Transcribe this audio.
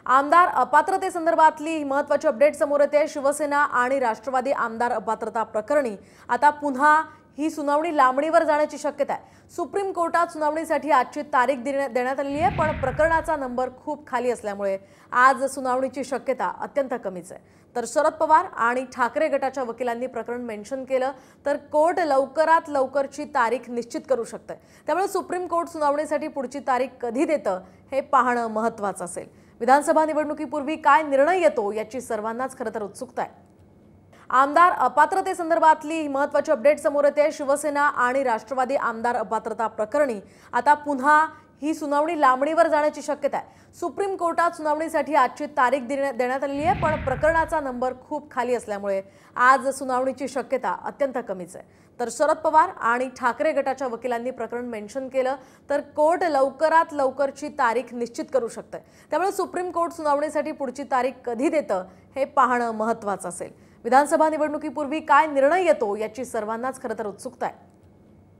आमदार अपात्रतेसंदर्भातली महत्त्वाची अपडेट समोर येते। शिवसेना आणि राष्ट्रवादी आमदार अपात्रता प्रकरणी आता पुन्हा ही सुनावणी लांबणीवर जाण्याची शक्यता आहे। सुप्रीम कोर्टात सुनावणीसाठी आजची तारीख देण्यात आली आहे, पण प्रकरणाचा नंबर खूप खाली असल्यामुळे आज सुनावणीची शक्यता अत्यंत कमीच आहे। तर शरद पवार आणि ठाकरे गटाच्या वकिलांनी प्रकरण मेन्शन केलं तर कोर्ट लवकरात लवकरची तारीख निश्चित करू शकते। त्यामुळे सुप्रीम कोर्ट सुनावणीसाठी पुढची तारीख कधी देतं हे पाहणं महत्त्वाचं असेल। विधानसभा निवडणुकीपूर्वी काय निर्णय येतो याची सर्वांनाच खरं तर उत्सुकता आहे। आमदार अपात्रतेसंदर्भातली महत्त्वाची अपडेट समोर येते। शिवसेना आणि राष्ट्रवादी आमदार अपात्रता प्रकरणी आता पुन्हा ही सुनावणी लांबणीवर जाण्याची शक्यता आहे। सुप्रीम कोर्टात सुनावणीसाठी आजची तारीख देण्यात आली आहे, पण प्रकरणाचा नंबर खूप खाली असल्यामुळे आज सुनावणीची शक्यता अत्यंत कमीच आहे। तर शरद पवार आणि ठाकरे गटाच्या वकिलांनी प्रकरण मेन्शन केलं तर कोर्ट लवकरात लवकरची तारीख निश्चित करू शकते। त्यामुळे सुप्रीम कोर्ट सुनावणीसाठी पुढची तारीख कधी देतं हे पाहणं महत्त्वाचं असेल। विधानसभा निवडणुकीपूर्वी काय निर्णय येतो याची सर्वांनाच खरं तर उत्सुकता आहे।